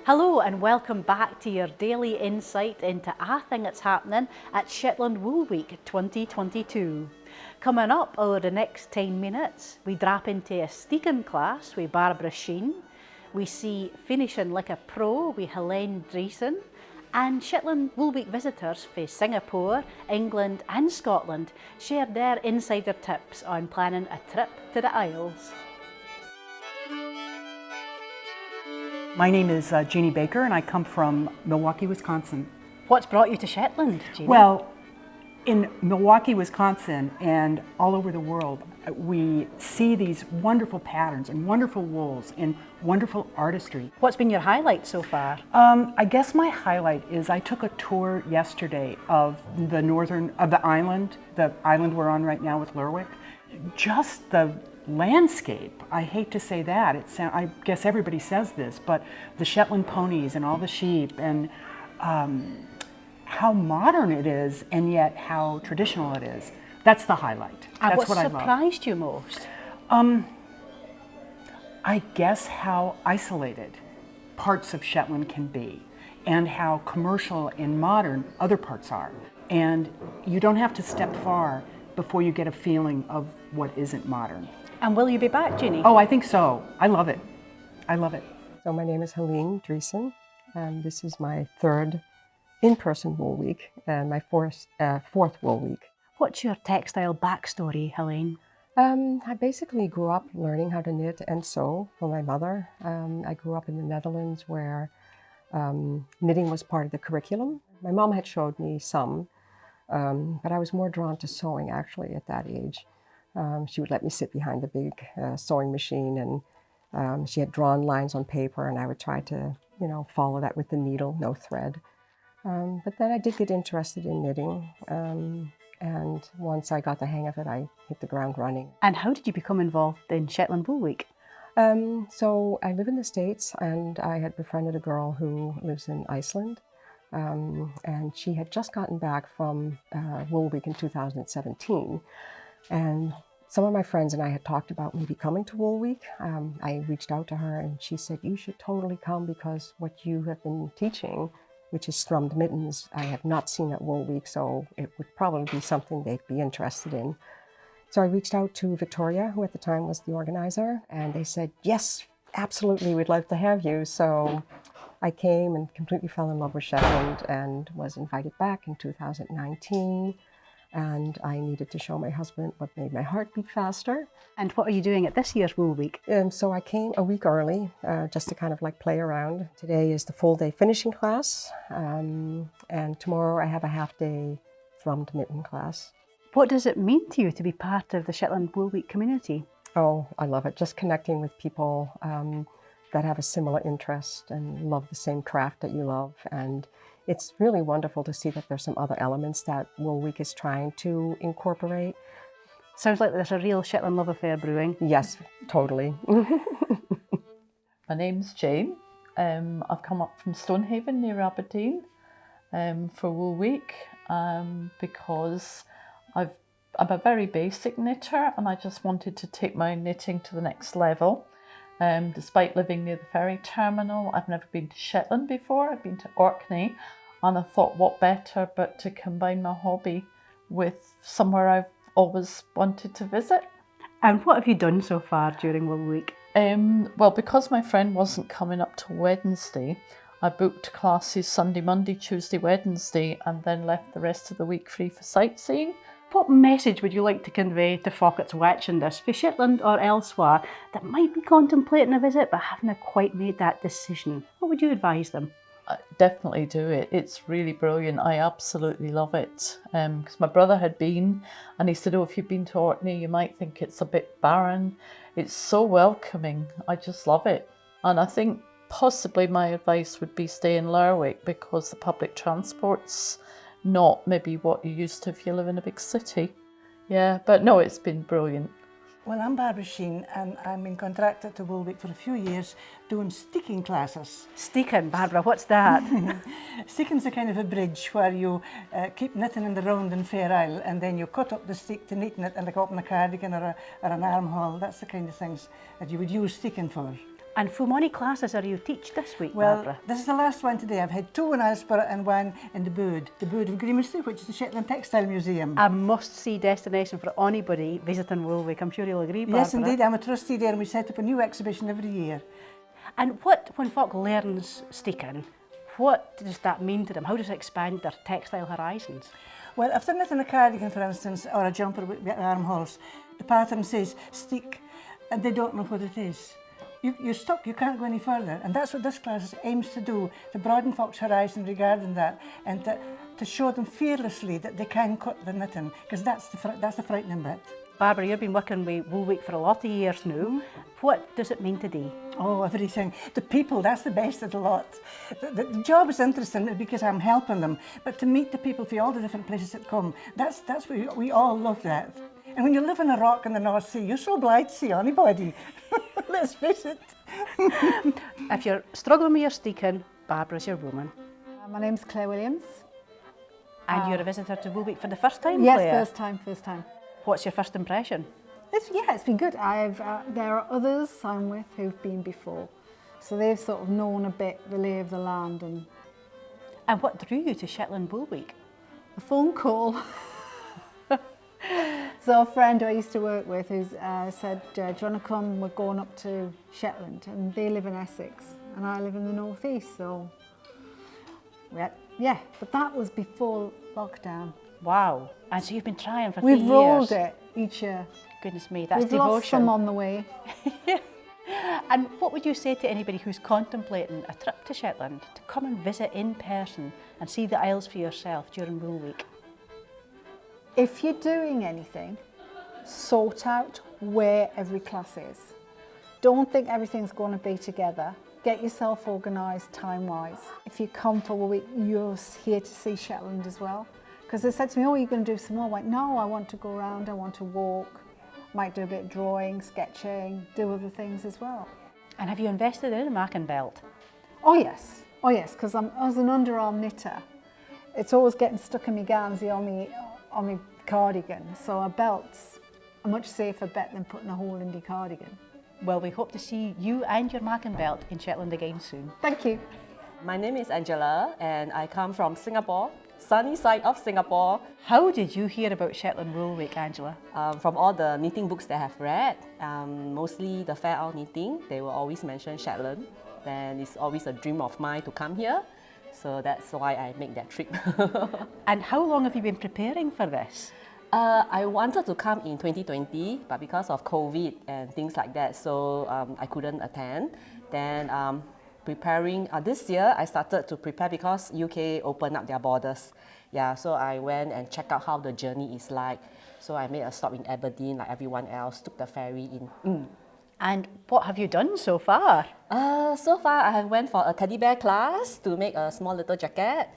Hello and welcome back to your daily insight into everything that's happening at Shetland Wool Week 2022. Coming up over the next 10 minutes, we drop into a Steeking class with Barbara Cheyne. We see Finishing Like a Pro with Helene Driesen, and Shetland Wool Week visitors for Singapore, England and Scotland share their insider tips on planning a trip to the Isles. My name is Jeannie Baker and I come from Milwaukee, Wisconsin. What's brought you to Shetland, Jeannie? Well, in Milwaukee, Wisconsin and all over the world, we see these wonderful patterns and wonderful wools and wonderful artistry. What's been your highlight so far? I guess my highlight is I took a tour yesterday of the island we're on right now with Lerwick. Just the landscape, I hate to say that, I guess everybody says this, but the Shetland ponies and all the sheep and how modern it is and yet how traditional it is. That's the highlight. And That's what I love. What surprised you most? I guess how isolated parts of Shetland can be and how commercial and modern other parts are. And you don't have to step far before you get a feeling of what isn't modern. And will you be back, Jeannie? Oh, I think so. I love it. I love it. So my name is Helene Driesen, and this is my third in-person Wool Week and my fourth Wool Week. What's your textile backstory, Helene? I basically grew up learning how to knit and sew from my mother. I grew up in the Netherlands where knitting was part of the curriculum. My mom had showed me some, but I was more drawn to sewing actually at that age. She would let me sit behind the big sewing machine, and she had drawn lines on paper, and I would try to, follow that with the needle, no thread. But then I did get interested in knitting, and once I got the hang of it, I hit the ground running. And how did you become involved in Shetland Wool Week? So I live in the States, and I had befriended a girl who lives in Iceland, and she had just gotten back from Wool Week in 2017. And some of my friends and I had talked about maybe coming to Wool Week. I reached out to her and she said, you should totally come because what you have been teaching, which is thrummed mittens, I have not seen at Wool Week, so it would probably be something they'd be interested in. So I reached out to Victoria, who at the time was the organizer, and they said, yes, absolutely, we'd love to have you. So I came and completely fell in love with Shetland and was invited back in 2019. And I needed to show my husband what made my heart beat faster. And what are you doing at this year's Wool Week? So I came a week early just to kind of play around. Today is the full day finishing class, and tomorrow I have a half day thrummed mitten class. What does it mean to you to be part of the Shetland Wool Week community? Oh, I love it. Just connecting with people that have a similar interest and love the same craft that you love. And it's really wonderful to see that there's some other elements that Wool Week is trying to incorporate. Sounds like there's a real Shetland love affair brewing. Yes, totally. My name's Jane. I've come up from Stonehaven near Aberdeen for Wool Week because I'm a very basic knitter and I just wanted to take my knitting to the next level. Despite living near the ferry terminal, I've never been to Shetland before. I've been to Orkney, and I thought what better but to combine my hobby with somewhere I've always wanted to visit. And what have you done so far during Wool Week? Well, because my friend wasn't coming up till Wednesday, I booked classes Sunday, Monday, Tuesday, Wednesday, and then left the rest of the week free for sightseeing. What message would you like to convey to folk that's watching this, for Shetland or elsewhere, that might be contemplating a visit but haven't quite made that decision? What would you advise them? Definitely do it. It's really brilliant. I absolutely love it. Because my brother had been, and he said, oh, if you've been to Orkney, you might think it's a bit barren. It's so welcoming. I just love it. And I think possibly my advice would be stay in Lerwick because the public transport's not maybe what you used to if you live in a big city. Yeah, but no, it's been brilliant. Well, I'm Barbara Cheyne and I'm been contracted to Wool Week for a few years doing steeking classes. Steeking, Barbara, what's that? Steeking's a kind of a bridge where you keep knitting in the round in Fair Isle and then you cut up the steek to neaten it and like open a cardigan or an armhole. That's the kind of things that you would use steeking for. And how many classes are you teach this week, Well, Barbara? this is the last one today. I've had 2 in Aylesbury and 1 in the Bood of Grimsby, which is the Shetland Textile Museum. A must-see destination for anybody visiting Woolwich. I'm sure you'll agree, Barbara. Yes, indeed. I'm a trustee there, and we set up a new exhibition every year. And when folk learns Steeking, what does that mean to them? How does it expand their textile horizons? Well, if they're knitting a cardigan, for instance, or a jumper with armholes, the pattern says steek, and they don't know what it is. You're stuck, you can't go any further. And that's what this class aims to do, to broaden folks' horizon regarding that, and to show them fearlessly that they can cut their knitting, because that's the frightening bit. Barbara, you've been working with Woolwich for a lot of years now. What does it mean today? Oh, everything. The people, that's the best of the lot. The job is interesting because I'm helping them, but to meet the people from all the different places that come, that's we all love that. And when you live in a rock in the North Sea, you're so obliged to see anybody. Let's face it. If you're struggling with your Steeking, Barbara's your woman. My name's Claire Williams. And you're a visitor to Woolwich for the first time, Yes, Claire? first time. What's your first impression? It's been good. There are others I'm with who've been before, so they've sort of known a bit the lay of the land. And what drew you to Shetland Woolwich? A phone call. So a friend who I used to work with who said, do you want to come? We're going up to Shetland, and they live in Essex and I live in the North East, so yeah, but that was before lockdown. Wow. And so you've been trying for 3 years. We've rolled it each year. Goodness me, that's We've devotion. lost some on the way. And what would you say to anybody who's contemplating a trip to Shetland to come and visit in person and see the Isles for yourself during Woolwich? If you're doing anything, sort out where every class is. Don't think everything's going to be together. Get yourself organised time-wise. If you come for a week, you're here to see Shetland as well. Because they said to me, oh, you're going to do some more. I went, no, I want to go around, I want to walk. Might do a bit of drawing, sketching, do other things as well. And have you invested in a Mackin belt? Oh yes, because as an underarm knitter, it's always getting stuck in my Guernsey on my cardigan. So a belt's a much safer bet than putting a hole in the cardigan. Well, we hope to see you and your Mackin belt in Shetland again soon. Thank you. My name is Angela and I come from Singapore, sunny side of Singapore. How did you hear about Shetland Woolwich, Angela? From all the knitting books that I have read, mostly the Fair Isle knitting, they will always mention Shetland. Then it's always a dream of mine to come here. So that's why I make that trip. And how long have you been preparing for this? I wanted to come in 2020, but because of COVID and things like that, so I couldn't attend. Then preparing, this year I started to prepare because UK opened up their borders. Yeah, so I went and checked out how the journey is like. So I made a stop in Aberdeen like everyone else, took the ferry in. And what have you done so far? So far I have went for a teddy bear class to make a small little jacket.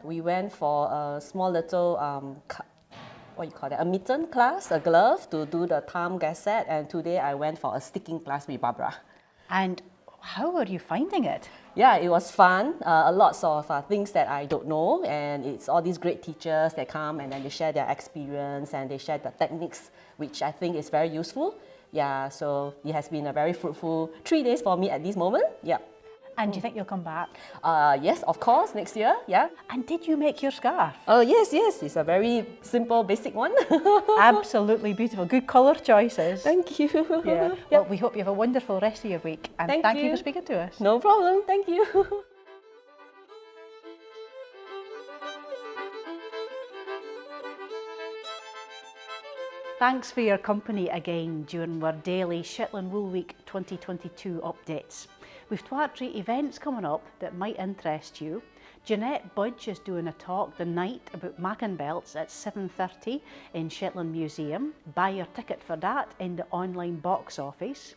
We went for a small little, a mitten class, a glove to do the thumb gasset, and today I went for a sticking class with Barbara. And how are you finding it? Yeah, it was fun. A lot of things that I don't know, and it's all these great teachers that come and then they share their experience and they share the techniques, which I think is very useful. Yeah, so it has been a very fruitful 3 days for me at this moment. Yeah. And do you think you'll come back? Yes, of course, next year. Yeah. And did you make your scarf? Oh yes, it's a very simple, basic one. Absolutely beautiful. Good colour choices. Thank you. Yeah. Well, we hope you have a wonderful rest of your week. And thank you for speaking to us. No problem. Thank you. Thanks for your company again during our daily Shetland Woolwich 2022 updates. We've 2 or 3 events coming up that might interest you. Jeanette Budge is doing a talk the night about Mackin belts at 7:30 in Shetland Museum. Buy your ticket for that in the online box office.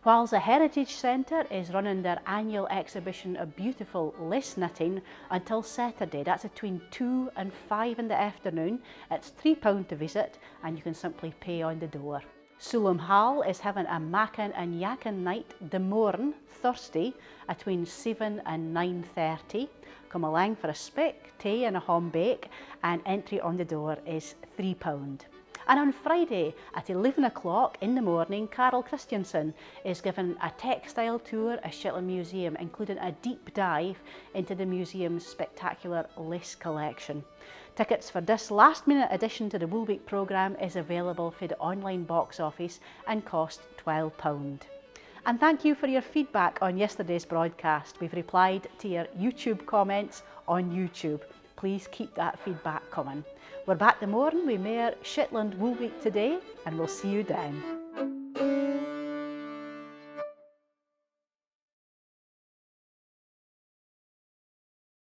Whilst the Heritage Centre is running their annual exhibition of beautiful lace knitting until Saturday. That's between 2 and 5 in the afternoon. It's £3 to visit and you can simply pay on the door. Fulham Hall is having a Mackin and Yakin night the morn, Thursday, between 7 and 9:30. Come along for a spick, tea and a home bake, and entry on the door is £3. And on Friday at 11 o'clock in the morning, Carol Christensen is given a textile tour at Shetland Museum, including a deep dive into the museum's spectacular lace collection. Tickets for this last-minute addition to the Wool Week programme is available for the online box office and cost £12. And thank you for your feedback on yesterday's broadcast. We've replied to your YouTube comments on YouTube. Please keep that feedback coming. We're back tomorrow with more Shetland Wool Week today, and we'll see you then.